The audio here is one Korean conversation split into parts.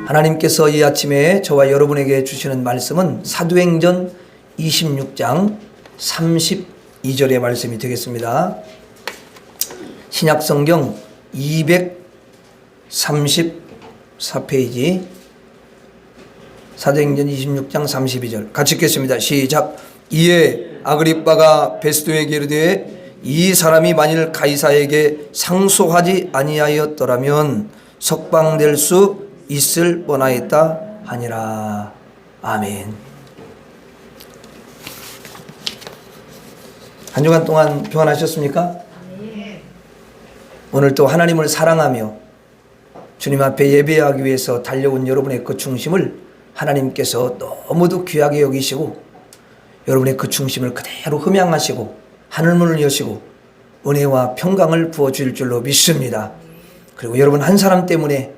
하나님께서 이 아침에 저와 여러분에게 주시는 말씀은 사도행전 26장 32절의 말씀이 되겠습니다. 신약성경 234페이지 사도행전 26장 32절 같이 읽겠습니다. 시작. 이에 아그리빠가 베스도에게 이르되 이 사람이 만일 가이사에게 상소하지 아니하였더라면 석방될 수 있을 뻔하였다 하니라. 아멘. 한 주간 동안 평안하셨습니까? 오늘 또 하나님을 사랑하며 주님 앞에 예배하기 위해서 달려온 여러분의 그 중심을 하나님께서 너무도 귀하게 여기시고 여러분의 그 중심을 그대로 흠양하시고 하늘문을 여시고 은혜와 평강을 부어주실 줄로 믿습니다. 그리고 여러분 한 사람 때문에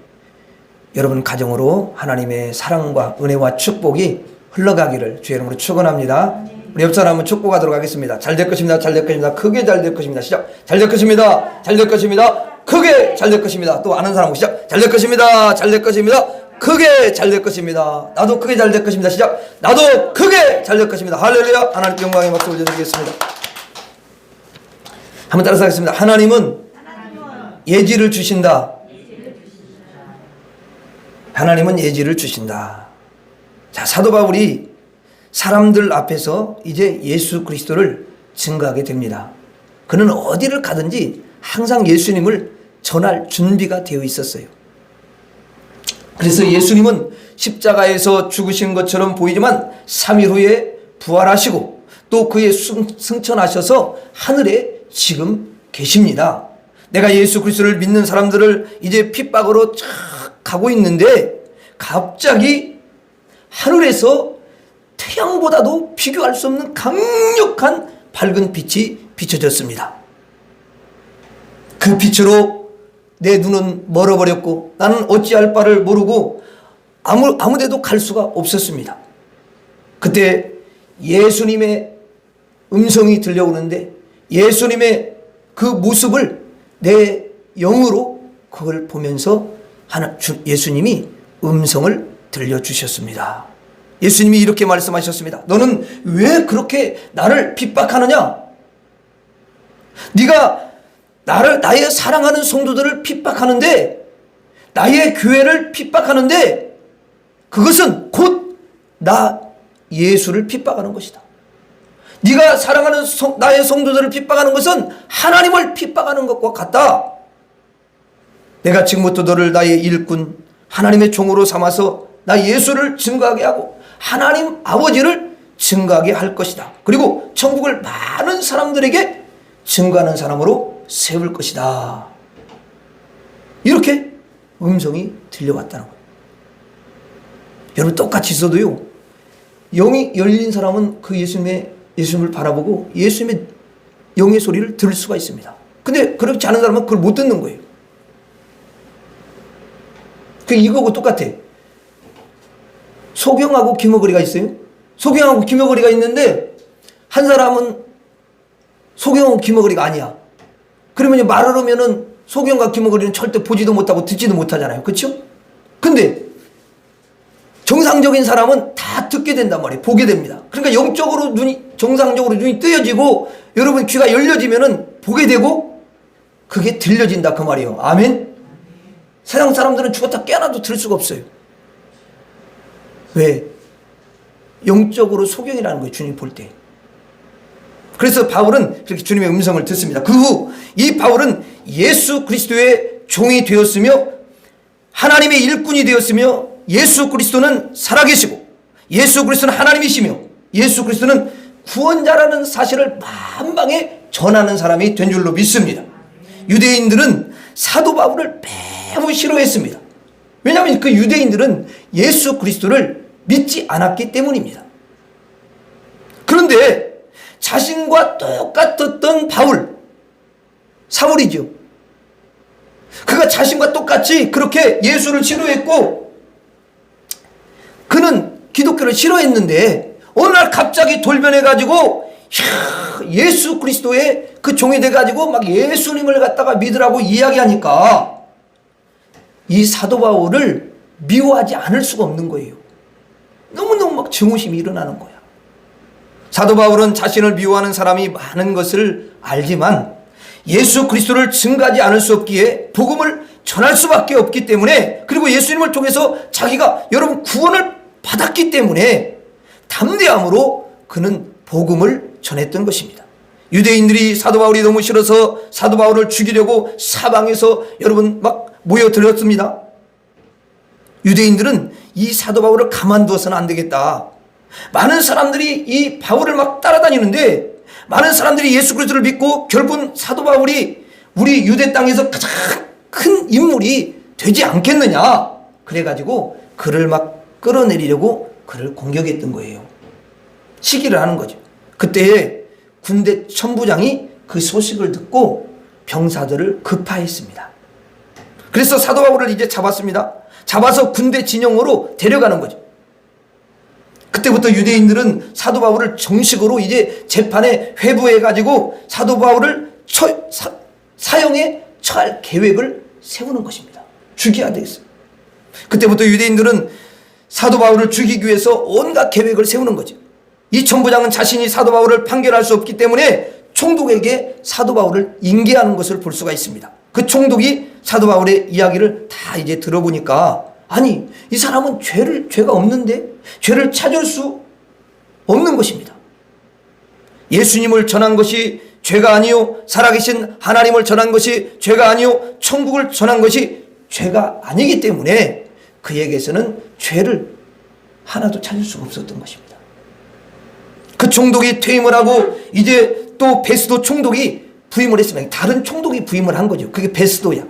여러분 가정으로 하나님의 사랑과 은혜와 축복이 흘러가기를 주의 이름으로 축원합니다. 우리 옆 사람은 축복하도록 하겠습니다. 잘 될 것입니다. 잘 될 것입니다. 크게 잘 될 것입니다. 시작. 잘 될 것입니다. 잘 될 것입니다. 크게 잘 될 것입니다. 또 아는 사람 시작. 잘 될 것입니다. 잘 될 것입니다. 크게 잘 될 것입니다. 나도 크게 잘 될 것입니다. 시작. 나도 크게 잘 될 것입니다. 할렐루야. 하나님 영광의 박수 올려드리겠습니다. 한번 따라서 하겠습니다. 하나님은 예지를 주신다. 하나님은 예지를 주신다. 자, 사도 바울이 사람들 앞에서 이제 예수 그리스도를 증거하게 됩니다. 그는 어디를 가든지 항상 예수님을 전할 준비가 되어 있었어요. 그래서 예수님은 십자가에서 죽으신 것처럼 보이지만 3일 후에 부활하시고 또 그의 승천하셔서 하늘에 지금 계십니다. 내가 예수 그리스도를 믿는 사람들을 이제 핍박으로 쫙 가고 있는데 갑자기 하늘에서 태양보다도 비교할 수 없는 강력한 밝은 빛이 비춰졌습니다. 그 빛으로 내 눈은 멀어버렸고 나는 어찌할 바를 모르고 아무 데도 갈 수가 없었습니다. 그때 예수님의 음성이 들려오는데 예수님의 그 모습을 내 영으로 그걸 보면서 예수님이 음성을 들려주셨습니다. 예수님이 이렇게 말씀하셨습니다. 너는 왜 그렇게 나를 핍박하느냐? 네가 나의 사랑하는 성도들을 핍박하는데 나의 교회를 핍박하는데 그것은 곧 나 예수를 핍박하는 것이다. 네가 사랑하는 나의 성도들을 핍박하는 것은 하나님을 핍박하는 것과 같다. 내가 지금부터 너를 나의 일꾼 하나님의 종으로 삼아서 나 예수를 증거하게 하고 하나님 아버지를 증거하게 할 것이다. 그리고 천국을 많은 사람들에게 증거하는 사람으로 세울 것이다. 이렇게 음성이 들려왔다는 거예요. 여러분 똑같이 있어도요, 영이 열린 사람은 그 예수님을 바라보고 예수님의 영의 소리를 들을 수가 있습니다. 근데 그렇지 않은 사람은 그걸 못 듣는 거예요. 이거하고 똑같아. 소경하고 기머거리가 있어요. 소경하고 기머거리가 있는데 한 사람은 소경하고 기머거리가 아니야. 그러면 말을 하면은 소경과 기머거리는 절대 보지도 못하고 듣지도 못하잖아요. 그렇죠? 근데 정상적인 사람은 다 듣게 된단 말이에요. 보게 됩니다. 그러니까 영적으로 정상적으로 눈이 뜨여지고 여러분 귀가 열려지면은 보게 되고 그게 들려진다 그 말이에요. 아멘. 세상 사람들은 죽었다 깨어나도 들을 수가 없어요. 왜? 영적으로 소경이라는 거예요. 주님 볼 때. 그래서 바울은 그렇게 주님의 음성을 듣습니다. 그 후 이 바울은 예수 그리스도의 종이 되었으며 하나님의 일꾼이 되었으며 예수 그리스도는 살아계시고 예수 그리스도는 하나님이시며 예수 그리스도는 구원자라는 사실을 만방에 전하는 사람이 된 줄로 믿습니다. 유대인들은 사도 바울을 매우 싫어했습니다. 왜냐하면 그 유대인들은 예수 그리스도를 믿지 않았기 때문입니다. 그런데 자신과 똑같았던 사울이죠. 그가 자신과 똑같이 그렇게 예수를 싫어했고 그는 기독교를 싫어했는데 어느 날 갑자기 돌변해가지고 예수 그리스도의 그 종이 돼가지고 막 예수님을 갖다가 믿으라고 이야기하니까 이 사도 바울을 미워하지 않을 수가 없는 거예요. 너무너무 막 증오심이 일어나는 거야. 사도 바울은 자신을 미워하는 사람이 많은 것을 알지만 예수 그리스도를 증거하지 않을 수 없기에 복음을 전할 수밖에 없기 때문에, 그리고 예수님을 통해서 자기가 여러분 구원을 받았기 때문에 담대함으로 그는 복음을 전했던 것입니다. 유대인들이 사도 바울이 너무 싫어서 사도 바울을 죽이려고 사방에서 여러분 막 모여들었습니다. 유대인들은 이 사도 바울을 가만두어서는 안 되겠다. 많은 사람들이 이 바울을 막 따라다니는데, 많은 사람들이 예수 그리스도를 믿고 결국은 사도 바울이 우리 유대 땅에서 가장 큰 인물이 되지 않겠느냐. 그래가지고 그를 막 끌어내리려고 그를 공격했던 거예요. 시기를 하는 거죠. 그때에 군대 천부장이 그 소식을 듣고 병사들을 급파했습니다. 그래서 사도 바울을 이제 잡았습니다. 잡아서 군대 진영으로 데려가는 거죠. 그때부터 유대인들은 사도 바울을 정식으로 이제 재판에 회부해가지고 사도 바울을 사형에 처할 계획을 세우는 것입니다. 죽여야 되겠어요. 그때부터 유대인들은 사도 바울을 죽이기 위해서 온갖 계획을 세우는 거죠. 이 천부장은 자신이 사도 바울을 판결할 수 없기 때문에 총독에게 사도 바울을 인계하는 것을 볼 수가 있습니다. 그 총독이 사도 바울의 이야기를 다 이제 들어보니까, 아니 이 사람은 죄가 없는데 죄를 찾을 수 없는 것입니다. 예수님을 전한 것이 죄가 아니요, 살아계신 하나님을 전한 것이 죄가 아니요, 천국을 전한 것이 죄가 아니기 때문에 그에게서는 죄를 하나도 찾을 수가 없었던 것입니다. 그 총독이 퇴임을 하고 이제 또 베스도 총독이 부임을 했습니다. 다른 총독이 부임을 한 거죠. 그게 베스도야.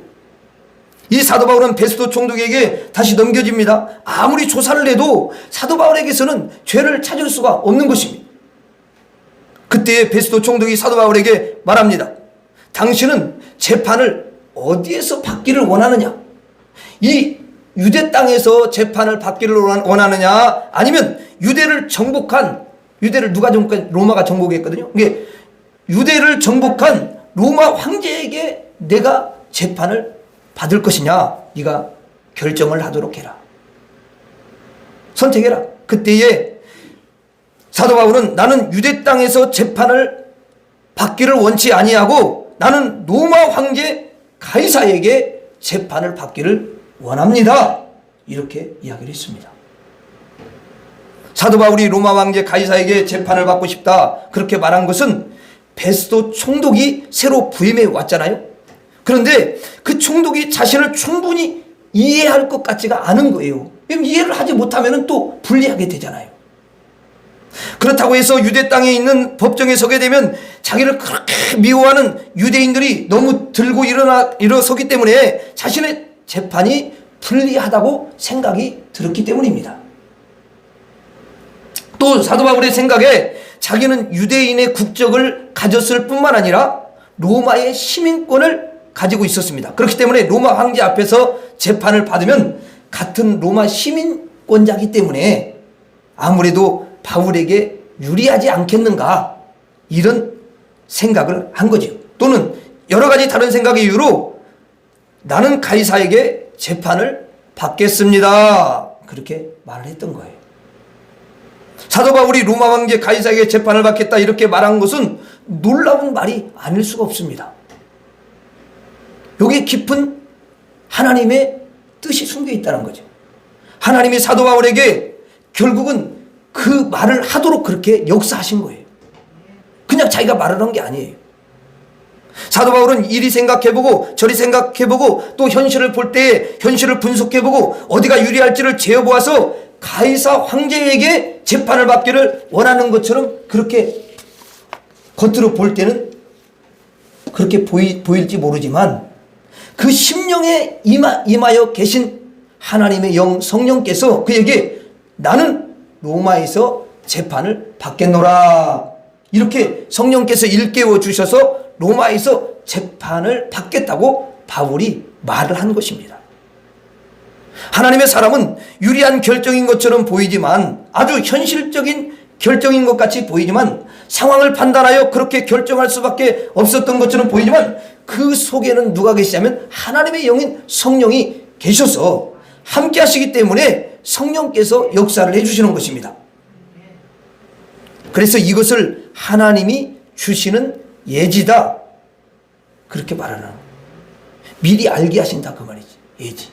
이 사도 바울은 베스도 총독에게 다시 넘겨집니다. 아무리 조사를 해도 사도 바울에게서는 죄를 찾을 수가 없는 것입니다. 그때 베스도 총독이 사도 바울에게 말합니다. 당신은 재판을 어디에서 받기를 원하느냐? 이 유대 땅에서 재판을 받기를 원하느냐? 아니면 유대를 누가 정복한? 로마가 정복했거든요. 이게 유대를 정복한 로마 황제에게 내가 재판을 받을 것이냐? 네가 결정을 하도록 해라. 선택해라. 그때에 사도 바울은 나는 유대 땅에서 재판을 받기를 원치 아니하고 나는 로마 황제 가이사에게 재판을 받기를 원합니다. 이렇게 이야기를 했습니다. 사도 바울이 로마 황제 가이사에게 재판을 받고 싶다 그렇게 말한 것은 베스도 총독이 새로 부임해 왔잖아요. 그런데 그 총독이 자신을 충분히 이해할 것 같지가 않은 거예요. 이해를 하지 못하면 또 불리하게 되잖아요. 그렇다고 해서 유대 땅에 있는 법정에 서게 되면 자기를 그렇게 미워하는 유대인들이 너무 들고 일어서기 때문에 자신의 재판이 불리하다고 생각이 들었기 때문입니다. 또 사도 바울의 생각에 자기는 유대인의 국적을 가졌을 뿐만 아니라 로마의 시민권을 가지고 있었습니다. 그렇기 때문에 로마 황제 앞에서 재판을 받으면 같은 로마 시민권자이기 때문에 아무래도 바울에게 유리하지 않겠는가, 이런 생각을 한 거죠. 또는 여러 가지 다른 생각의 이유로 나는 가이사에게 재판을 받겠습니다. 그렇게 말을 했던 거예요. 사도 바울이 로마 황제 가이사에게 재판을 받겠다 이렇게 말한 것은 놀라운 말이 아닐 수가 없습니다. 여기에 깊은 하나님의 뜻이 숨겨 있다는 거죠. 하나님이 사도 바울에게 결국은 그 말을 하도록 그렇게 역사하신 거예요. 그냥 자기가 말을 한 게 아니에요. 사도 바울은 이리 생각해보고 저리 생각해보고 또 현실을 볼 때 현실을 분석해보고 어디가 유리할지를 재어보아서 가이사 황제에게 재판을 받기를 원하는 것처럼 그렇게 겉으로 볼 때는 그렇게 보일지 모르지만 그 심령에 임하여 계신 하나님의 영 성령께서 그에게 나는 로마에서 재판을 받겠노라 이렇게 성령께서 일깨워 주셔서 로마에서 재판을 받겠다고 바울이 말을 한 것입니다. 하나님의 사람은 유리한 결정인 것처럼 보이지만, 아주 현실적인 결정인 것 같이 보이지만, 상황을 판단하여 그렇게 결정할 수밖에 없었던 것처럼 보이지만 그 속에는 누가 계시냐면 하나님의 영인 성령이 계셔서 함께 하시기 때문에 성령께서 역사를 해주시는 것입니다. 그래서 이것을 하나님이 주시는 예지다, 그렇게 말하는, 미리 알게 하신다 그 말이지. 예지.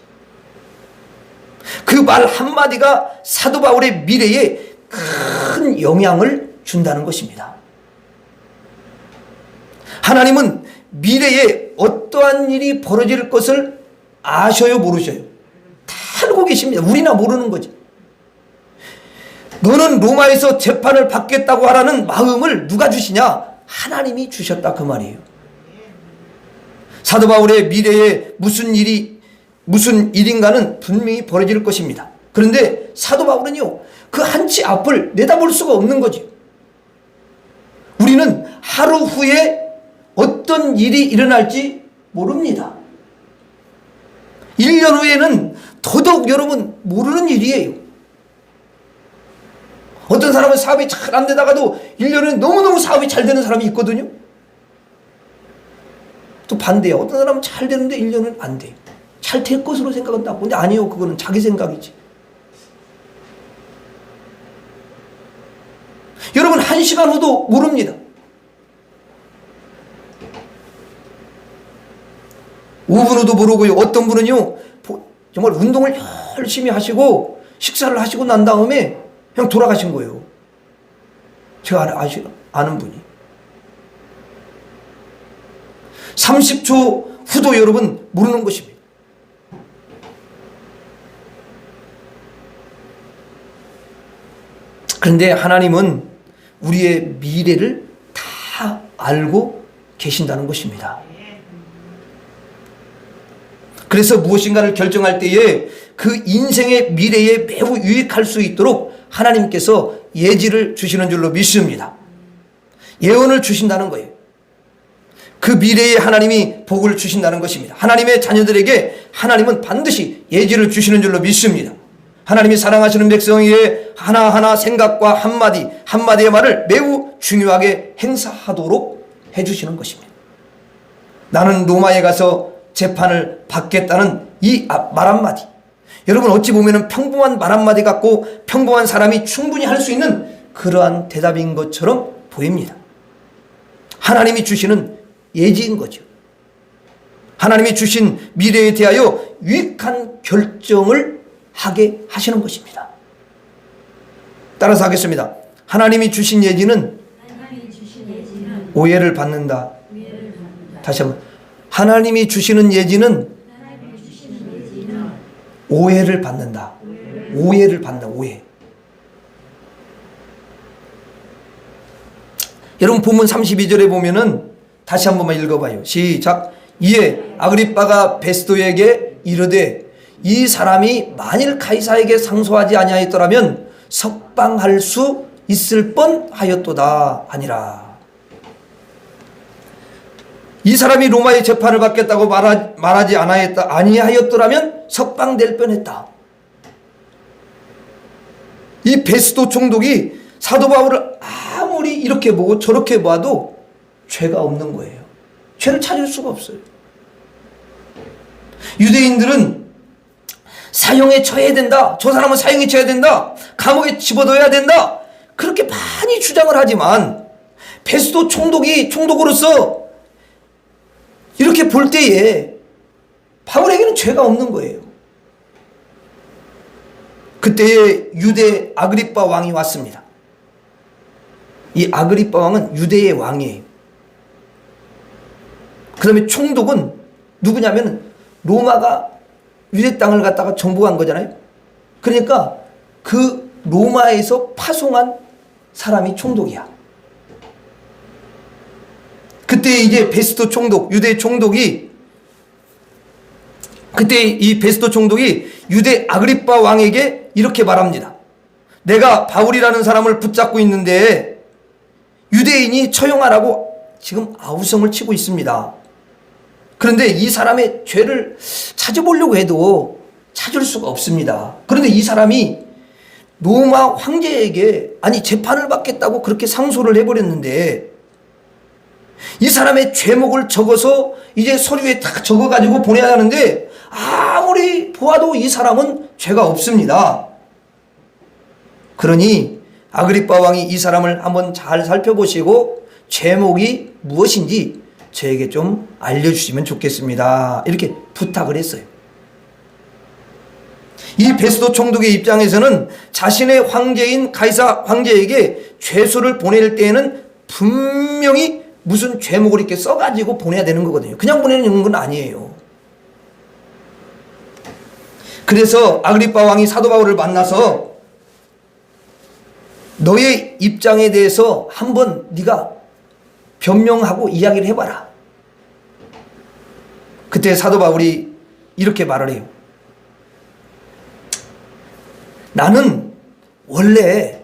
그 말 한마디가 사도 바울의 미래에 큰 영향을 준다는 것입니다. 하나님은 미래에 어떠한 일이 벌어질 것을 아셔요, 모르셔요? 다 알고 계십니다. 우리나 모르는 거지. 너는 로마에서 재판을 받겠다고 하라는 마음을 누가 주시냐? 하나님이 주셨다 그 말이에요. 사도 바울의 미래에 무슨 일인가는 분명히 벌어질 것입니다. 그런데 사도 바울은요, 그 한치 앞을 내다볼 수가 없는 거지. 우리는 하루 후에 어떤 일이 일어날지 모릅니다. 1년 후에는 더더욱 여러분 모르는 일이에요. 어떤 사람은 사업이 잘 안 되다가도 1년에 너무너무 사업이 잘 되는 사람이 있거든요. 또 반대야. 어떤 사람은 잘 되는데 1년은 안 돼요. 잘 될 것으로 생각한다고. 근데 아니요, 그거는 자기 생각이지. 여러분, 1시간 후도 모릅니다. 5분 후도 모르고요. 어떤 분은요, 정말 운동을 열심히 하시고 식사를 하시고 난 다음에 그냥 돌아가신 거예요. 제가 아는 분이. 30초 후도 여러분 모르는 것입니다. 그런데 하나님은 우리의 미래를 다 알고 계신다는 것입니다. 그래서 무엇인가를 결정할 때에 그 인생의 미래에 매우 유익할 수 있도록 하나님께서 예지를 주시는 줄로 믿습니다. 예언을 주신다는 거예요. 그 미래에 하나님이 복을 주신다는 것입니다. 하나님의 자녀들에게 하나님은 반드시 예지를 주시는 줄로 믿습니다. 하나님이 사랑하시는 백성에게 하나하나 생각과 한마디의 말을 매우 중요하게 행사하도록 해주시는 것입니다. 나는 로마에 가서 재판을 받겠다는 이 말 한마디, 여러분 어찌 보면 평범한 말 한마디 갖고 평범한 사람이 충분히 할 수 있는 그러한 대답인 것처럼 보입니다. 하나님이 주시는 예지인 거죠. 하나님이 주신 미래에 대하여 유익한 결정을 하게 하시는 것입니다. 따라서 하겠습니다. 하나님이 주신 예지는 오해를 받는다. 다시 한번. 하나님이 주시는 예지는 오해를 받는다. 오해를 받는다. 오해. 여러분 본문 32절에 보면은 다시 한 번만 읽어봐요. 시작. 이에 아그리빠가 베스도에게 이르되 이 사람이 만일 카이사에게 상소하지 아니하였더라면 석방할 수 있을 뻔하였도다 하니라. 이 사람이 로마의 재판을 받겠다고 말하지 아니하였더라면 석방될 뻔했다. 이 베스도 총독이 사도 바울을 아무리 이렇게 보고 저렇게 봐도 죄가 없는 거예요. 죄를 찾을 수가 없어요. 유대인들은 사형에 처해야 된다. 저 사람은 사형에 처해야 된다. 감옥에 집어넣어야 된다. 그렇게 많이 주장을 하지만 베스도 총독으로서 이렇게 볼 때에 바울에게는 죄가 없는 거예요. 그때에 유대 아그리빠 왕이 왔습니다. 이 아그리빠 왕은 유대의 왕이에요. 그 다음에 총독은 누구냐면 로마가 유대 땅을 갖다가 정복한 거잖아요. 그러니까 그 로마에서 파송한 사람이 총독이야. 그때 이제 베스도 총독, 유대 총독이, 그때 이 베스도 총독이 유대 아그리빠 왕에게 이렇게 말합니다. 내가 바울이라는 사람을 붙잡고 있는데 유대인이 처형하라고 지금 아우성을 치고 있습니다. 그런데 이 사람의 죄를 찾아보려고 해도 찾을 수가 없습니다. 그런데 이 사람이 로마 황제에게 재판을 받겠다고 그렇게 상소를 해버렸는데 이 사람의 죄목을 적어서 이제 서류에 딱 적어가지고 보내야 하는데 아무리 보아도 이 사람은 죄가 없습니다. 그러니 아그리빠 왕이 이 사람을 한번 잘 살펴보시고 죄목이 무엇인지 저에게 좀 알려주시면 좋겠습니다. 이렇게 부탁을 했어요. 이 베스도 총독의 입장에서는 자신의 황제인 가이사 황제에게 죄수를 보낼 때에는 분명히 무슨 죄목을 이렇게 써가지고 보내야 되는 거거든요. 그냥 보내는 건 아니에요. 그래서 아그리빠 왕이 사도 바울을 만나서 너의 입장에 대해서 한번 네가 변명하고 이야기를 해봐라. 그때 사도 바울이 이렇게 말을 해요. 나는 원래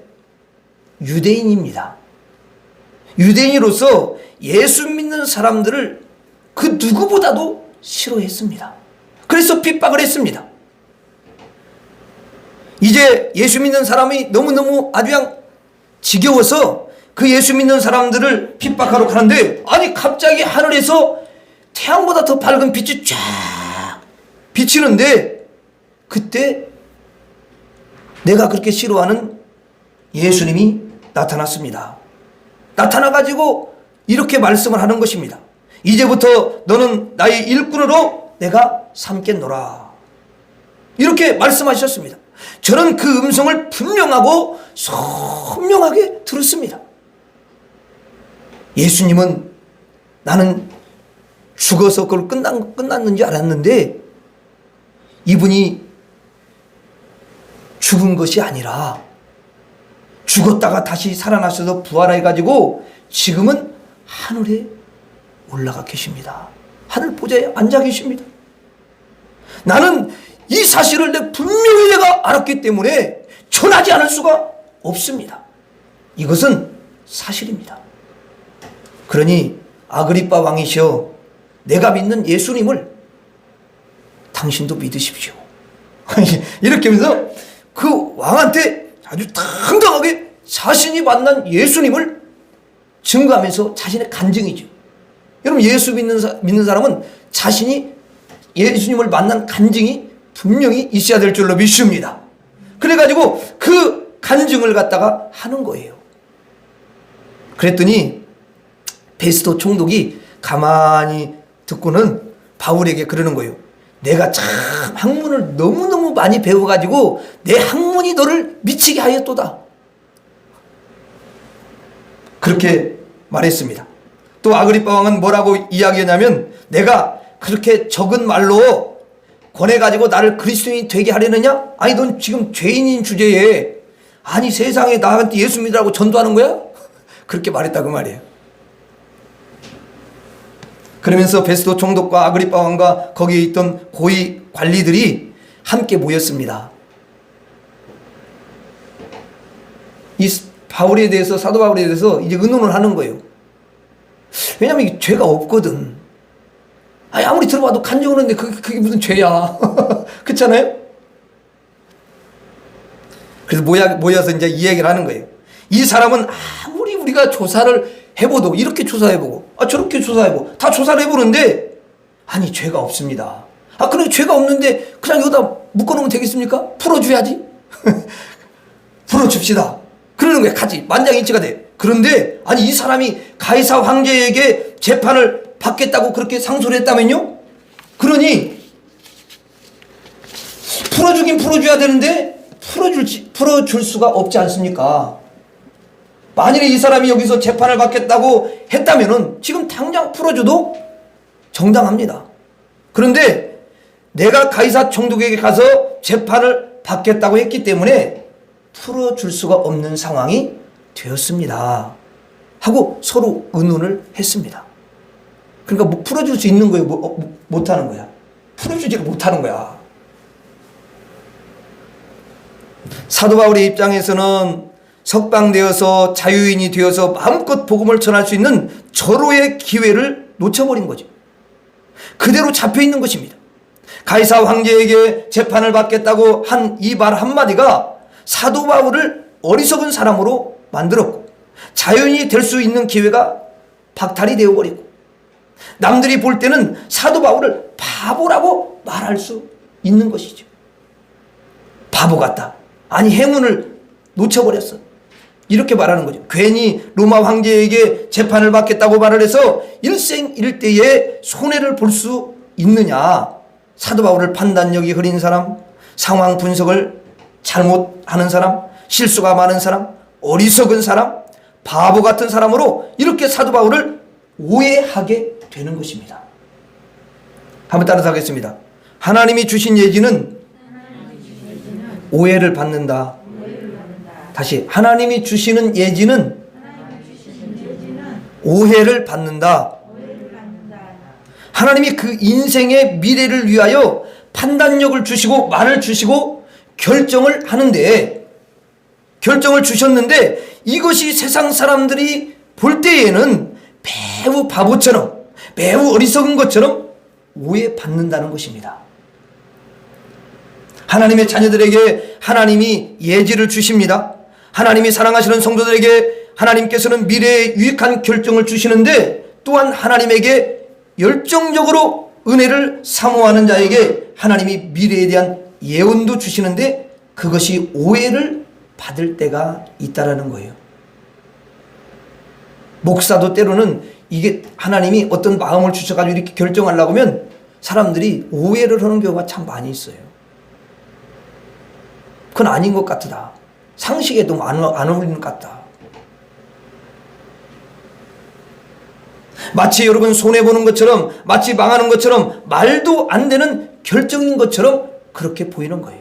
유대인입니다. 유대인으로서 예수 믿는 사람들을 그 누구보다도 싫어했습니다. 그래서 핍박을 했습니다. 이제 예수 믿는 사람이 너무너무 아주 그냥 지겨워서 그 예수 믿는 사람들을 핍박하러 가는데, 아니 갑자기 하늘에서 태양보다 더 밝은 빛이 쫙 비치는데, 그때 내가 그렇게 싫어하는 예수님이 나타났습니다. 나타나가지고 이렇게 말씀을 하는 것입니다. 이제부터 너는 나의 일꾼으로 내가 삼겠노라. 이렇게 말씀하셨습니다. 저는 그 음성을 분명하고 선명하게 들었습니다. 예수님은 나는 죽어서 그걸 끝났는지 알았는데, 이분이 죽은 것이 아니라 죽었다가 다시 살아나셔서 부활해가지고 지금은 하늘에 올라가 계십니다. 하늘 보좌에 앉아 계십니다. 나는 이 사실을 분명히 내가 알았기 때문에 전하지 않을 수가 없습니다. 이것은 사실입니다. 그러니 아그리빠 왕이시여, 내가 믿는 예수님을 당신도 믿으십시오. 이렇게 하면서 그 왕한테 아주 당당하게 자신이 만난 예수님을 증거하면서 자신의 간증이죠. 여러분, 예수 믿는 사람은 자신이 예수님을 만난 간증이 분명히 있어야 될 줄로 믿습니다. 그래가지고 그 간증을 갖다가 하는 거예요. 그랬더니 베스도 총독이 가만히 듣고는 바울에게 그러는 거예요. 내가 참 학문을 너무너무 많이 배워가지고 내 학문이 너를 미치게 하였도다. 그렇게 말했습니다. 또 아그리빠 왕은 뭐라고 이야기했냐면, 내가 그렇게 적은 말로 권해가지고 나를 그리스도인이 되게 하려느냐? 아니 넌 지금 죄인인 주제에 아니 세상에 나한테 예수 믿으라고 전도하는 거야? 그렇게 말했다 그 말이에요. 그러면서 베스도 총독과 아그리빠 왕과 거기에 있던 고위 관리들이 함께 모였습니다. 이 바울에 대해서, 사도 바울에 대해서 이제 의논을 하는 거예요. 왜냐하면 이게 죄가 없거든. 아니 아무리 들어봐도 간증하는데 그게 무슨 죄야. 그렇잖아요? 그래서 모여서 이제 이 얘기를 하는 거예요. 이 사람은 아무리 우리가 조사를 해보도, 이렇게 조사해보고 저렇게 조사해보고 다 조사를 해보는데 아니 죄가 없습니다. 그래 죄가 없는데 그냥 여기다 묶어놓으면 되겠습니까? 풀어줘야지. 풀어줍시다. 그러는 거야. 같이 만장일치가 돼. 그런데 아니 이 사람이 가이사 황제에게 재판을 받겠다고 그렇게 상소를 했다면요? 그러니 풀어주긴 풀어줘야 되는데 풀어줄 수가 없지 않습니까? 만일에 이 사람이 여기서 재판을 받겠다고 했다면은 지금 당장 풀어줘도 정당합니다. 그런데 내가 가이사 총독에게 가서 재판을 받겠다고 했기 때문에 풀어줄 수가 없는 상황이 되었습니다. 하고 서로 의논을 했습니다. 그러니까 뭐 풀어줄 수 있는 거예요? 못하는 거야? 풀어주지를 못하는 거야. 사도 바울의 입장에서는 석방되어서 자유인이 되어서 마음껏 복음을 전할 수 있는 절호의 기회를 놓쳐버린 거죠. 그대로 잡혀있는 것입니다. 가이사 황제에게 재판을 받겠다고 한 이 말 한마디가 사도 바울을 어리석은 사람으로 만들었고, 자유인이 될 수 있는 기회가 박탈이 되어버리고, 남들이 볼 때는 사도 바울을 바보라고 말할 수 있는 것이죠. 바보 같다. 아니, 행운을 놓쳐버렸어. 이렇게 말하는 거죠. 괜히 로마 황제에게 재판을 받겠다고 말을 해서 일생일대의 손해를 볼 수 있느냐. 사도 바울을 판단력이 흐린 사람, 상황 분석을 잘못하는 사람, 실수가 많은 사람, 어리석은 사람, 바보 같은 사람으로 이렇게 사도 바울을 오해하게 되는 것입니다. 한번 따라서 하겠습니다. 하나님이 주신 예지는 오해를 받는다. 다시, 하나님이 주시는 예지는 오해를 받는다. 하나님이 그 인생의 미래를 위하여 판단력을 주시고 말을 주시고 결정을 하는데, 결정을 주셨는데 이것이 세상 사람들이 볼 때에는 매우 바보처럼, 매우 어리석은 것처럼 오해받는다는 것입니다. 하나님의 자녀들에게 하나님이 예지를 주십니다. 하나님이 사랑하시는 성도들에게 하나님께서는 미래에 유익한 결정을 주시는데, 또한 하나님에게 열정적으로 은혜를 사모하는 자에게 하나님이 미래에 대한 예언도 주시는데 그것이 오해를 받을 때가 있다라는 거예요. 목사도 때로는 이게 하나님이 어떤 마음을 주셔가지고 이렇게 결정하려고 하면 사람들이 오해를 하는 경우가 참 많이 있어요. 그건 아닌 것 같다. 상식에도 안 어울리는 것 같다. 마치 여러분 손해보는 것처럼, 마치 망하는 것처럼, 말도 안 되는 결정인 것처럼 그렇게 보이는 거예요.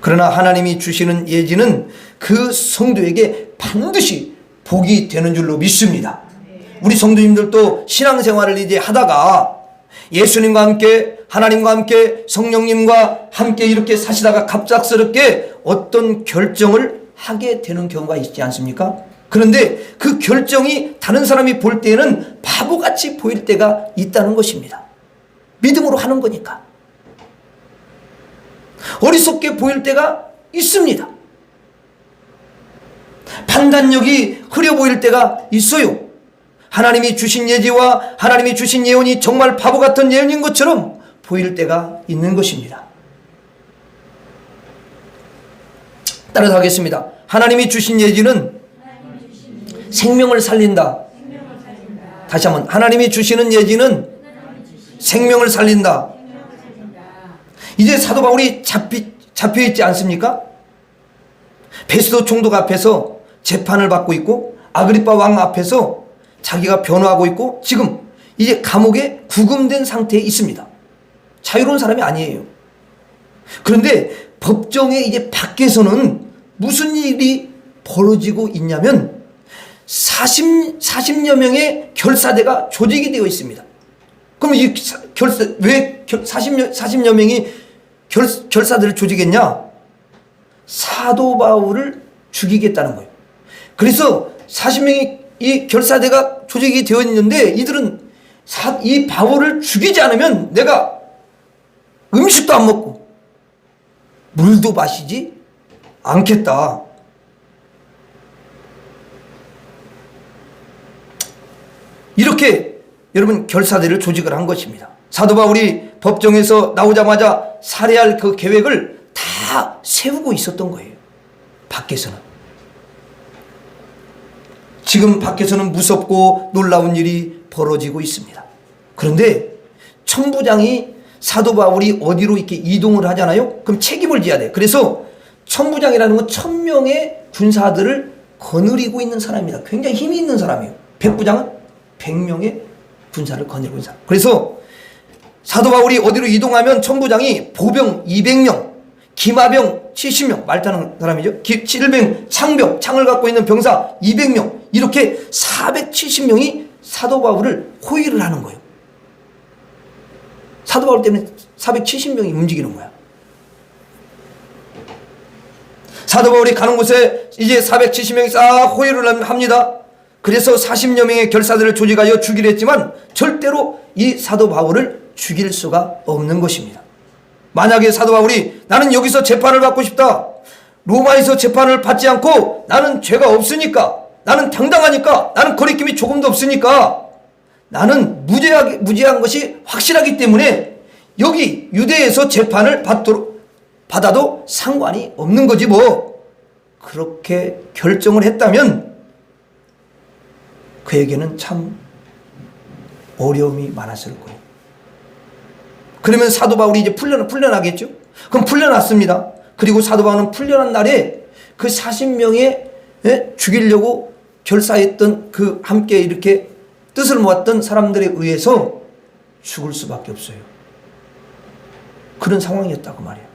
그러나 하나님이 주시는 예지는 그 성도에게 반드시 복이 되는 줄로 믿습니다. 우리 성도님들도 신앙생활을 이제 하다가 예수님과 함께, 하나님과 함께, 성령님과 함께 이렇게 사시다가 갑작스럽게 어떤 결정을 하게 되는 경우가 있지 않습니까? 그런데 그 결정이 다른 사람이 볼 때에는 바보같이 보일 때가 있다는 것입니다. 믿음으로 하는 거니까. 어리석게 보일 때가 있습니다. 판단력이 흐려 보일 때가 있어요. 하나님이 주신 예지와 하나님이 주신 예언이 정말 바보 같은 예언인 것처럼 보일 때가 있는 것입니다. 따라서 하겠습니다. 하나님이 주신 예지는 생명을 살린다. 다시 한번, 하나님이 주시는 예지는 생명을 살린다. 이제 사도 바울이 잡혀있지 않습니까? 베스도 총독 앞에서 재판을 받고 있고, 아그리빠 왕 앞에서 자기가 변호하고 있고, 지금 이제 감옥에 구금된 상태에 있습니다. 자유로운 사람이 아니에요. 그런데 법정에 이제 밖에서는 무슨 일이 벌어지고 있냐면 40여 명의 결사대가 조직이 되어 있습니다. 그럼 이 왜 40여 명이 결사대를 조직했냐? 사도 바울을 죽이겠다는 거예요. 그래서 40명이 이 결사대가 조직이 되어 있는데, 이들은 이 바울을 죽이지 않으면 내가 음식도 안 먹고 물도 마시지 않겠다. 이렇게 여러분 결사대를 조직을 한 것입니다. 사도 바울이 법정에서 나오자마자 살해할 그 계획을 다 세우고 있었던 거예요. 밖에서는. 지금 밖에서는 무섭고 놀라운 일이 벌어지고 있습니다. 그런데 천부장이 사도 바울이 어디로 이렇게 이동을 하잖아요. 그럼 책임을 져야 돼. 그래서 천부장이라는 건 1000명의 군사들을 거느리고 있는 사람입니다. 굉장히 힘이 있는 사람이에요. 백부장은 100명의 군사를 거느리고 있는 사람. 그래서 사도 바울이 어디로 이동하면 천부장이 보병 200명, 기마병 70명, 말 타는 사람이죠. 칠병, 창병, 창을 갖고 있는 병사 200명, 이렇게 470명이 사도 바울을 호위를 하는 거예요. 사도 바울 때문에 470명이 움직이는 거야. 사도 바울이 가는 곳에 이제 470명이 싹 호위를 합니다. 그래서 40여 명의 결사들을 조직하여 죽이려 했지만 절대로 이 사도 바울을 죽일 수가 없는 것입니다. 만약에 사도 바울이 나는 여기서 재판을 받고 싶다, 로마에서 재판을 받지 않고 나는 죄가 없으니까, 나는 당당하니까, 나는 거리낌이 조금도 없으니까 나는 무죄한 것이 확실하기 때문에 여기 유대에서 재판을 받아도 상관이 없는 거지 뭐. 그렇게 결정을 했다면 그에게는 참 어려움이 많았을 거예요. 그러면 사도 바울이 이제 풀려나겠죠? 그럼 풀려났습니다. 그리고 사도 바울은 풀려난 날에 그 40명의 죽이려고 결사했던 그 함께 이렇게 뜻을 모았던 사람들에 의해서 죽을 수밖에 없어요. 그런 상황이었다고 말이에요.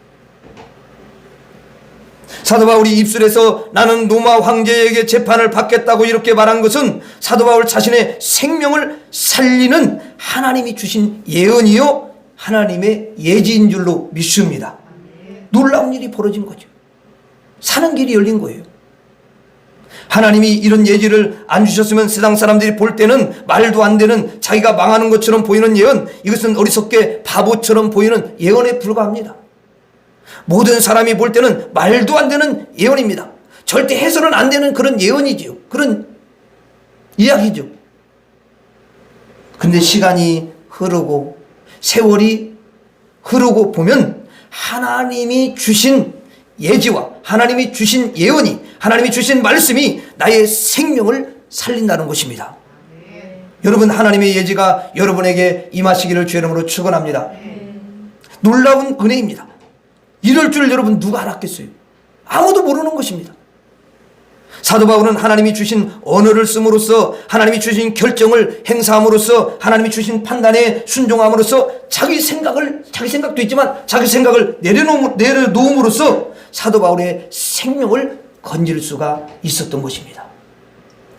사도 바울이 입술에서 나는 로마 황제에게 재판을 받겠다고 이렇게 말한 것은 사도 바울 자신의 생명을 살리는 하나님이 주신 예언이요 하나님의 예지인 줄로 믿습니다. 놀라운 일이 벌어진 거죠. 사는 길이 열린 거예요. 하나님이 이런 예지를 안 주셨으면 세상 사람들이 볼 때는 말도 안 되는 자기가 망하는 것처럼 보이는 예언, 이것은 어리석게 바보처럼 보이는 예언에 불과합니다. 모든 사람이 볼 때는 말도 안 되는 예언입니다. 절대 해서는 안 되는 그런 예언이지요. 그런 이야기죠. 그런데 시간이 흐르고 세월이 흐르고 보면 하나님이 주신 예지와 하나님이 주신 예언이, 하나님이 주신 말씀이 나의 생명을 살린다는 것입니다. 여러분, 하나님의 예지가 여러분에게 임하시기를 주의 이름으로 축원합니다. 놀라운 은혜입니다. 이럴 줄 여러분 누가 알았겠어요? 아무도 모르는 것입니다. 사도 바울은 하나님이 주신 언어를 씀으로써, 하나님이 주신 결정을 행사함으로써, 하나님이 주신 판단에 순종함으로써 자기 생각도 있지만 자기 생각을 내려놓음으로써 사도 바울의 생명을 건질 수가 있었던 것입니다.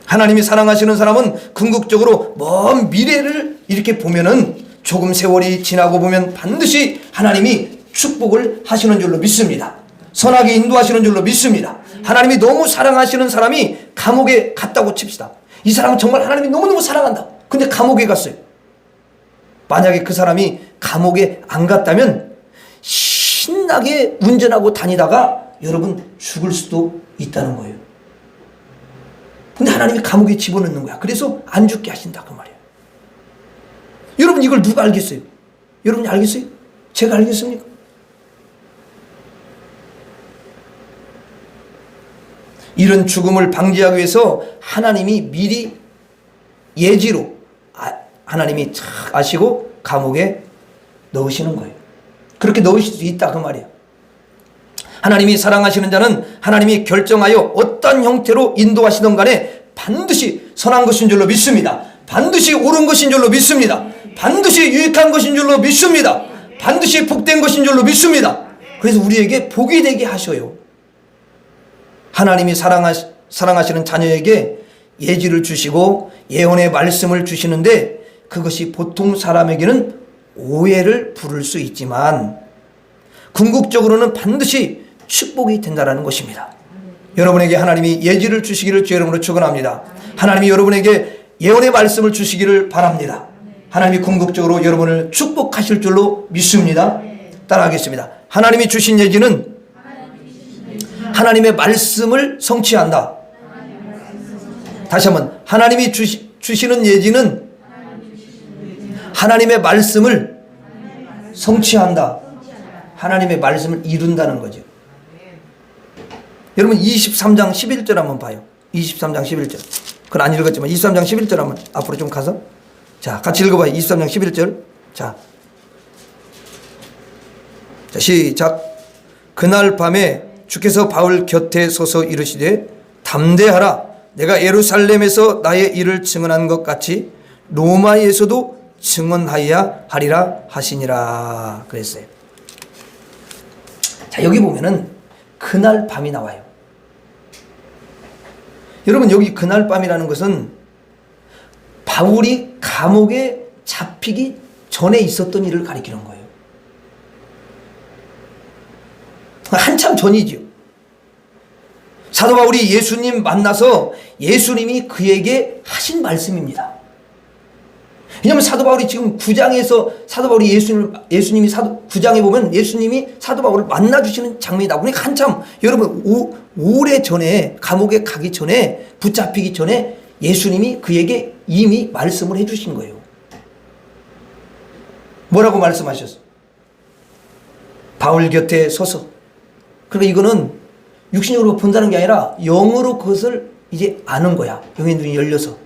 하나님이 사랑하시는 사람은 궁극적으로 먼 미래를 이렇게 보면은 조금 세월이 지나고 보면 반드시 하나님이 축복을 하시는 줄로 믿습니다. 선하게 인도하시는 줄로 믿습니다. 하나님이 너무 사랑하시는 사람이 감옥에 갔다고 칩시다. 이 사람은 정말 하나님이 너무너무 사랑한다. 근데 감옥에 갔어요. 만약에 그 사람이 감옥에 안 갔다면 신나게 운전하고 다니다가 여러분 죽을 수도 있다는 거예요. 근데 하나님이 감옥에 집어넣는 거야. 그래서 안 죽게 하신다 그 말이에요. 여러분, 이걸 누가 알겠어요? 여러분이 알겠어요? 제가 알겠습니까? 이런 죽음을 방지하기 위해서 하나님이 미리 예지로 하나님이 착 아시고 감옥에 넣으시는 거예요. 그렇게 넣으실 수 있다 그 말이에요. 하나님이 사랑하시는 자는 하나님이 결정하여 어떤 형태로 인도하시던 간에 반드시 선한 것인 줄로 믿습니다. 반드시 옳은 것인 줄로 믿습니다. 반드시 유익한 것인 줄로 믿습니다. 반드시 복된 것인 줄로 믿습니다. 그래서 우리에게 복이 되게 하셔요. 하나님이 사랑하시는 자녀에게 예지를 주시고 예언의 말씀을 주시는데 그것이 보통 사람에게는 오해를 부를 수 있지만 궁극적으로는 반드시 축복이 된다는 것입니다. 여러분에게 하나님이 예지를 주시기를 주의 이름으로 축원합니다. 하나님이 여러분에게 예언의 말씀을 주시기를 바랍니다. 하나님이 궁극적으로 여러분을 축복하실 줄로 믿습니다. 따라하겠습니다. 하나님이 주신 예지는 하나님의 말씀을 성취한다. 다시 한번, 하나님이 주시는 예지는 하나님의 말씀을 성취한다. 하나님의 말씀을 이룬다는 거죠. 여러분 23장 11절 한번 봐요. 23장 11절. 그건 안 읽었지만 23장 11절 한번 앞으로 좀 가서 자, 같이 읽어봐요. 23장 11절. 자, 시작. 그날 밤에 주께서 바울 곁에 서서 이르시되 담대하라. 내가 예루살렘에서 나의 일을 증언한 것 같이 로마에서도 증언하여야 하리라 하시니라 그랬어요. 자, 여기 보면은 그날 밤이 나와요. 여러분, 여기 그날 밤이라는 것은 바울이 감옥에 잡히기 전에 있었던 일을 가리키는 거예요. 한참 전이죠. 사도 바울이 예수님 만나서 예수님이 그에게 하신 말씀입니다. 왜냐하면 사도 바울이 지금 9장에서 사도 바울이 예수님이 9장에 보면 예수님이 사도 바울을 만나주시는 장면이다. 그러니까 한참 여러분 오래 전에 감옥에 가기 전에 붙잡히기 전에 예수님이 그에게 이미 말씀을 해주신 거예요. 뭐라고 말씀하셨어? 바울 곁에 서서. 그러니까 이거는 육신으로 본다는 게 아니라 영으로 그것을 이제 아는 거야. 영의 눈이 열려서.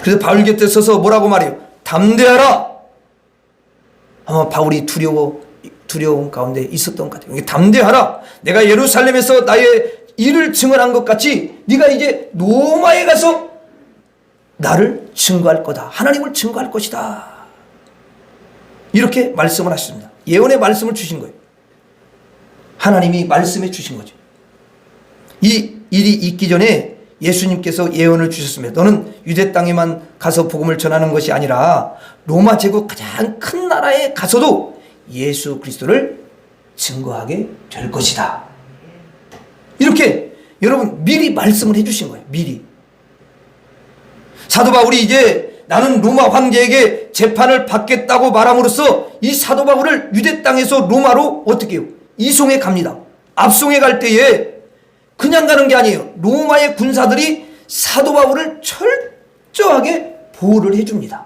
그래서 바울 곁에 서서 뭐라고 말해요? 담대하라. 아마 바울이 두려움 가운데 있었던 것 같아요. 담대하라. 내가 예루살렘에서 나의 일을 증언한 것 같이 네가 이제 로마에 가서 나를 증거할 거다. 하나님을 증거할 것이다. 이렇게 말씀을 하셨습니다. 예언의 말씀을 주신 거예요. 하나님이 말씀해 주신 거죠. 이 일이 있기 전에 예수님께서 예언을 주셨습니다. 너는 유대 땅에만 가서 복음을 전하는 것이 아니라 로마 제국 가장 큰 나라에 가서도 예수 그리스도를 증거하게 될 것이다. 이렇게 여러분 미리 말씀을 해주신 거예요. 미리. 사도 바울이 이제 나는 로마 황제에게 재판을 받겠다고 말함으로써 이 사도 바울을 유대 땅에서 로마로 어떻게 해요? 이송해 갑니다. 압송해 갈 때에 그냥 가는 게 아니에요. 로마의 군사들이 사도 바울을 철저하게 보호를 해줍니다.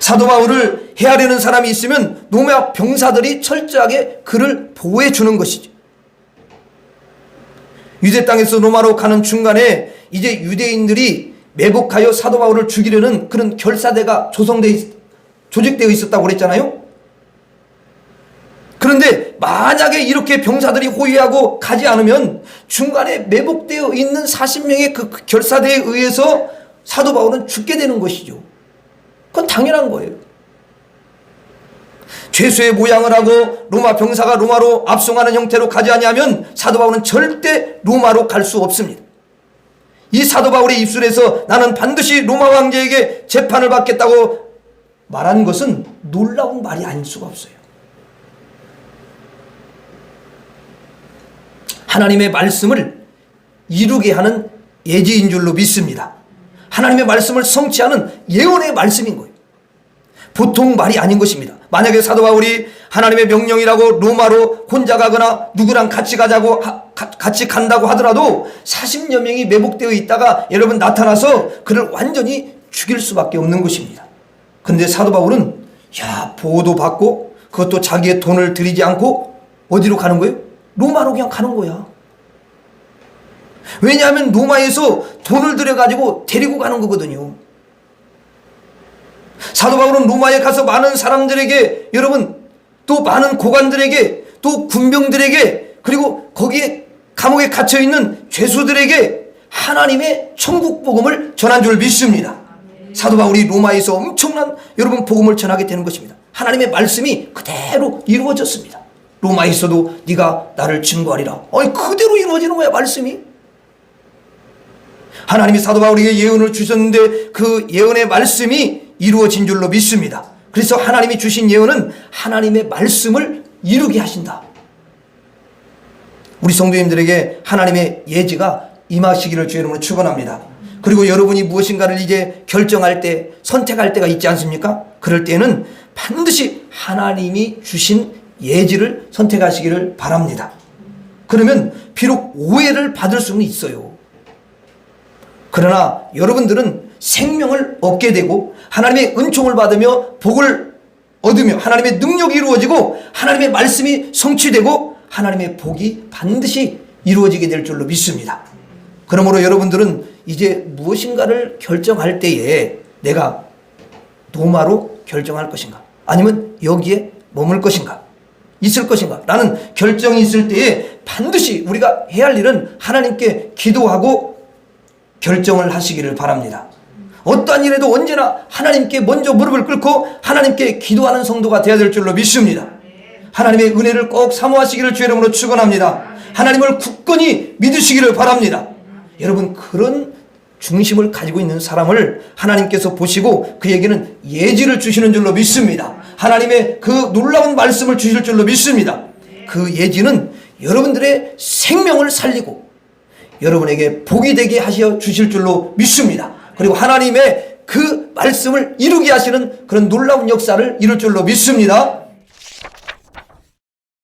사도 바울을 해하려는 사람이 있으면 로마 병사들이 철저하게 그를 보호해 주는 것이죠. 유대 땅에서 로마로 가는 중간에 이제 유대인들이 매복하여 사도 바울을 죽이려는 그런 결사대가 조직되어 있었다고 그랬잖아요. 그런데 만약에 이렇게 병사들이 호위하고 가지 않으면 중간에 매복되어 있는 40명의 그 결사대에 의해서 사도 바울은 죽게 되는 것이죠. 그건 당연한 거예요. 죄수의 모양을 하고 로마 병사가 로마로 압송하는 형태로 가지 아니하면 사도 바울은 절대 로마로 갈 수 없습니다. 이 사도 바울의 입술에서 나는 반드시 로마 황제에게 재판을 받겠다고 말한 것은 놀라운 말이 아닐 수가 없어요. 하나님의 말씀을 이루게 하는 예지인 줄로 믿습니다. 하나님의 말씀을 성취하는 예언의 말씀인 거예요. 보통 말이 아닌 것입니다. 만약에 사도 바울이 하나님의 명령이라고 로마로 혼자 가거나 누구랑 같이 간다고 하더라도 40여 명이 매복되어 있다가 여러분 나타나서 그를 완전히 죽일 수밖에 없는 것입니다. 그런데 사도 바울은 보호도 받고 그것도 자기의 돈을 들이지 않고 어디로 가는 거예요? 로마로 그냥 가는 거야. 왜냐하면 로마에서 돈을 들여가지고 데리고 가는 거거든요. 사도 바울은 로마에 가서 많은 사람들에게, 여러분, 또 많은 고관들에게, 또 군병들에게, 그리고 거기에 감옥에 갇혀있는 죄수들에게 하나님의 천국 복음을 전한 줄 믿습니다. 사도 바울이 로마에서 엄청난 여러분 복음을 전하게 되는 것입니다. 하나님의 말씀이 그대로 이루어졌습니다. 로마에서도 네가 나를 증거하리라. 그대로 이루어지는 거야, 말씀이. 하나님이 사도 바울에게 예언을 주셨는데 그 예언의 말씀이 이루어진 줄로 믿습니다. 그래서 하나님이 주신 예언은 하나님의 말씀을 이루게 하신다. 우리 성도님들에게 하나님의 예지가 임하시기를 주의 이름으로 축원합니다. 그리고 여러분이 무엇인가를 이제 결정할 때, 선택할 때가 있지 않습니까? 그럴 때는 반드시 하나님이 주신 예지를 선택하시기를 바랍니다. 그러면 비록 오해를 받을 수는 있어요. 그러나 여러분들은 생명을 얻게 되고 하나님의 은총을 받으며 복을 얻으며 하나님의 능력이 이루어지고 하나님의 말씀이 성취되고 하나님의 복이 반드시 이루어지게 될 줄로 믿습니다. 그러므로 여러분들은 이제 무엇인가를 결정할 때에 내가 로마로 결정할 것인가 아니면 여기에 머물 것인가 있을 것인가 라는 결정이 있을 때에 반드시 우리가 해야 할 일은 하나님께 기도하고 결정을 하시기를 바랍니다. 어떠한 일에도 언제나 하나님께 먼저 무릎을 꿇고 하나님께 기도하는 성도가 되어야 될 줄로 믿습니다. 하나님의 은혜를 꼭 사모하시기를 주의 이름으로 축원합니다. 하나님을 굳건히 믿으시기를 바랍니다. 여러분, 그런 중심을 가지고 있는 사람을 하나님께서 보시고 그에게는 예지를 주시는 줄로 믿습니다. 하나님의 그 놀라운 말씀을 주실 줄로 믿습니다. 그 예지는 여러분들의 생명을 살리고 여러분에게 복이 되게 하셔 주실 줄로 믿습니다. 그리고 하나님의 그 말씀을 이루게 하시는 그런 놀라운 역사를 이룰 줄로 믿습니다.